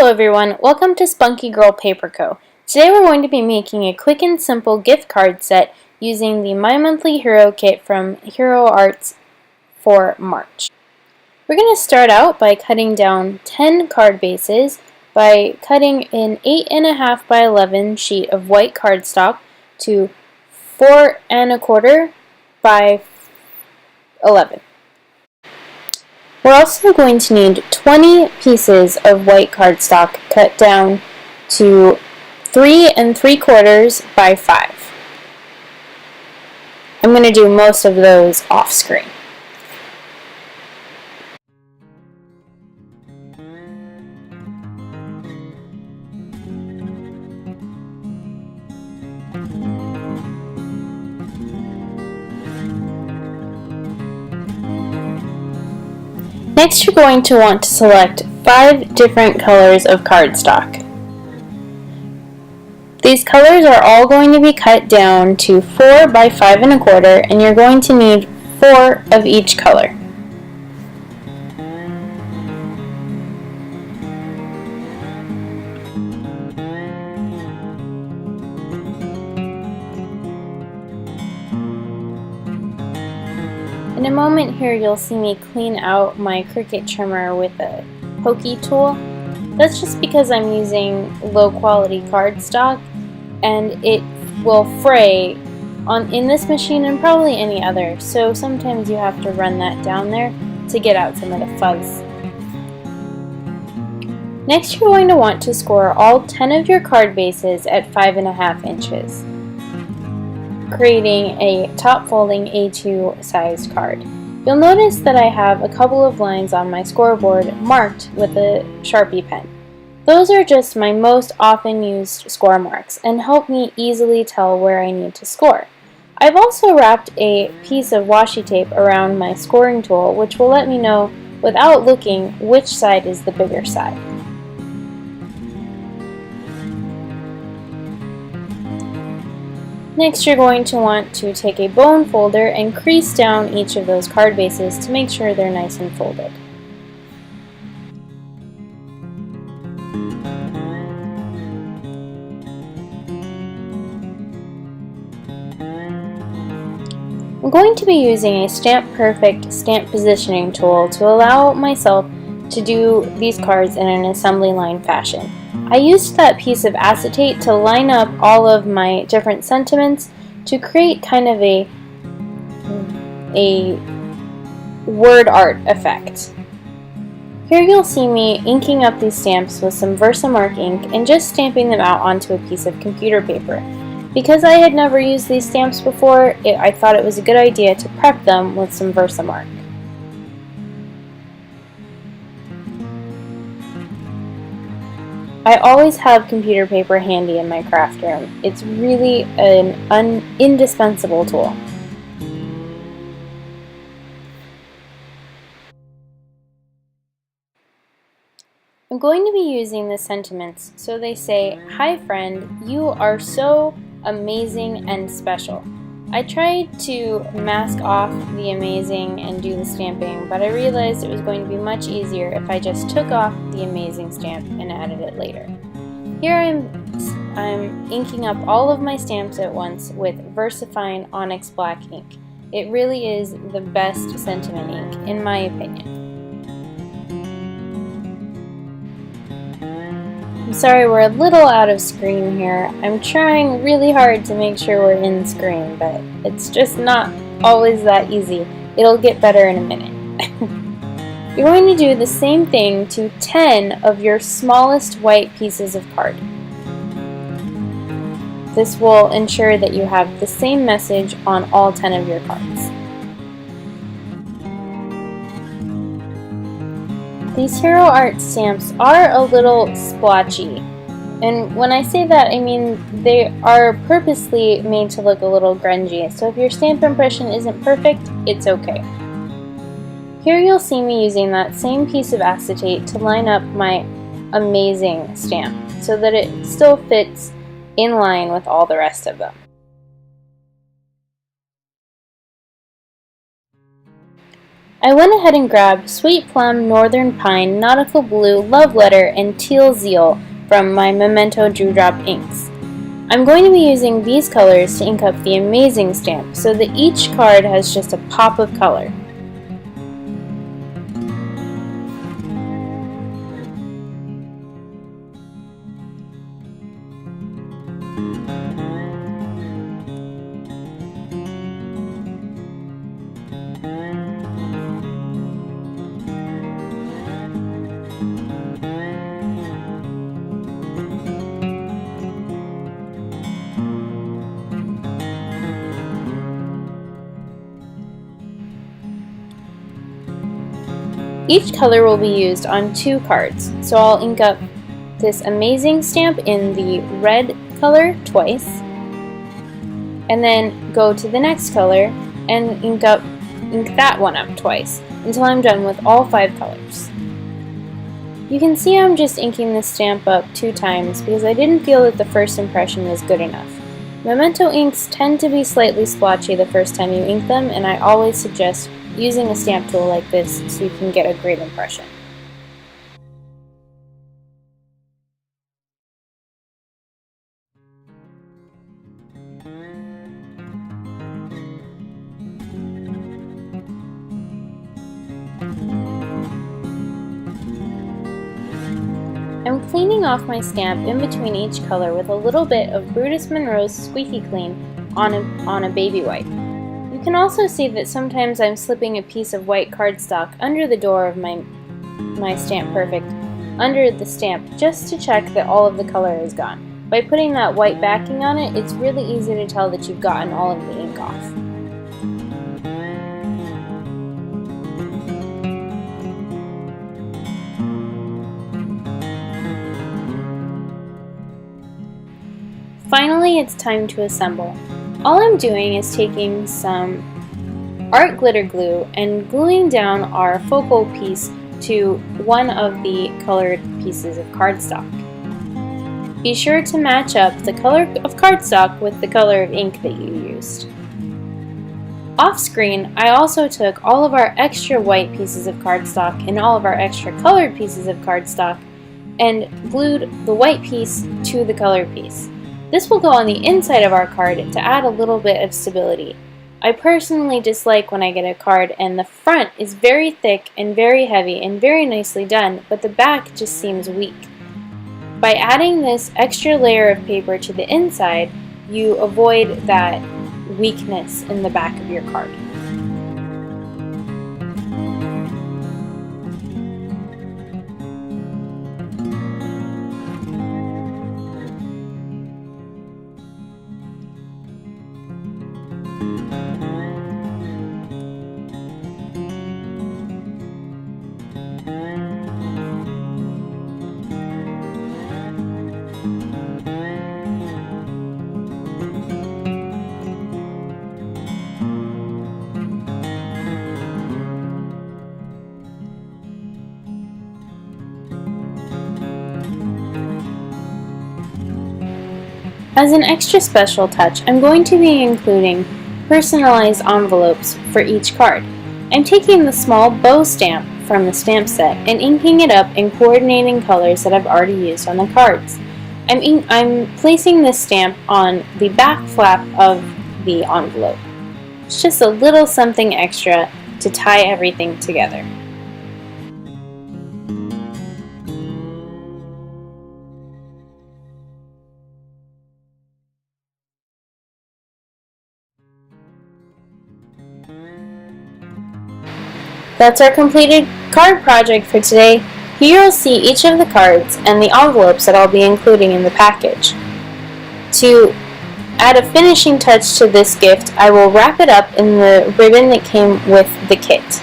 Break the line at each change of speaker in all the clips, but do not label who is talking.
Hello everyone, welcome to Spunky Girl Paper Co. Today we're going to be making a quick and simple gift card set using the My Monthly Hero kit from Hero Arts for March. We're going to start out by cutting down 10 card bases by cutting an 8.5 by 11 sheet of white cardstock to 4 1/4 by 11. We're also going to need 20 pieces of white cardstock cut down to 3 3/4 by 5. I'm going to do most of those off screen. Next, you're going to want to select 5 different colors of cardstock. These colors are all going to be cut down to 4 by 5 1/4, and you're going to need 4 of each color. In a moment here, you'll see me clean out my Cricut trimmer with a pokey tool. That's just because I'm using low quality cardstock and it will fray in this machine and probably any other, so sometimes you have to run that down there to get out some of the fuzz. Next, you're going to want to score all 10 of your card bases at 5.5 inches. Creating a top folding A2 sized card. You'll notice that I have a couple of lines on my scoreboard marked with a Sharpie pen. Those are just my most often used score marks and help me easily tell where I need to score. I've also wrapped a piece of washi tape around my scoring tool, which will let me know without looking which side is the bigger side. Next, you're going to want to take a bone folder and crease down each of those card bases to make sure they're nice and folded. I'm going to be using a Stamp Perfect stamp positioning tool to allow myself to do these cards in an assembly line fashion. I used that piece of acetate to line up all of my different sentiments to create kind of a word art effect. Here you'll see me inking up these stamps with some Versamark ink and just stamping them out onto a piece of computer paper. Because I had never used these stamps before, I thought it was a good idea to prep them with some Versamark. I always have computer paper handy in my craft room. It's really an indispensable tool. I'm going to be using the sentiments, so they say, "Hi friend, you are so amazing and special." I tried to mask off the amazing and do the stamping, but I realized it was going to be much easier if I just took off the amazing stamp and added it later. Here I'm inking up all of my stamps at once with VersaFine Onyx Black ink. It really is the best sentiment ink, in my opinion. I'm sorry we're a little out of screen here. I'm trying really hard to make sure we're in screen, but it's just not always that easy. It'll get better in a minute. You're going to do the same thing to 10 of your smallest white pieces of card. This will ensure that you have the same message on all 10 of your cards. These Hero Art stamps are a little splotchy, and when I say that, I mean they are purposely made to look a little grungy, so if your stamp impression isn't perfect, it's okay. Here you'll see me using that same piece of acetate to line up my amazing stamp, so that it still fits in line with all the rest of them. I went ahead and grabbed Sweet Plum, Northern Pine, Nautical Blue, Love Letter, and Teal Zeal from my Memento Dewdrop inks. I'm going to be using these colors to ink up the amazing stamp so that each card has just a pop of color. Each color will be used on 2 cards, so I'll ink up this amazing stamp in the red color twice, and then go to the next color and ink that one up twice until I'm done with all 5 colors. You can see I'm just inking this stamp up 2 times because I didn't feel that the first impression was good enough. Memento inks tend to be slightly splotchy the first time you ink them, and I always suggest using a stamp tool like this so you can get a great impression. I'm cleaning off my stamp in between each color with a little bit of Brutus Monroe's Squeaky Clean on a baby wipe. You can also see that sometimes I'm slipping a piece of white cardstock under the door of my Stamp Perfect, under the stamp, just to check that all of the color is gone. By putting that white backing on it, it's really easy to tell that you've gotten all of the ink off. Finally, it's time to assemble. All I'm doing is taking some art glitter glue and gluing down our focal piece to one of the colored pieces of cardstock. Be sure to match up the color of cardstock with the color of ink that you used. Off screen, I also took all of our extra white pieces of cardstock and all of our extra colored pieces of cardstock and glued the white piece to the colored piece. This will go on the inside of our card to add a little bit of stability. I personally dislike when I get a card and the front is very thick and very heavy and very nicely done, but the back just seems weak. By adding this extra layer of paper to the inside, you avoid that weakness in the back of your card. As an extra special touch, I'm going to be including personalized envelopes for each card. I'm taking the small bow stamp from the stamp set and inking it up in coordinating colors that I've already used on the cards. I'm placing this stamp on the back flap of the envelope. It's just a little something extra to tie everything together. That's our completed card project for today. Here you'll see each of the cards and the envelopes that I'll be including in the package. To add a finishing touch to this gift, I will wrap it up in the ribbon that came with the kit.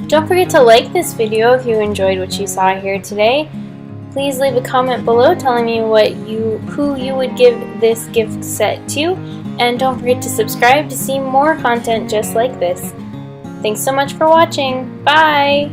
Don't forget to like this video if you enjoyed what you saw here today. Please leave a comment below telling me who you would give this gift set to, and don't forget to subscribe to see more content just like this. Thanks so much for watching. Bye!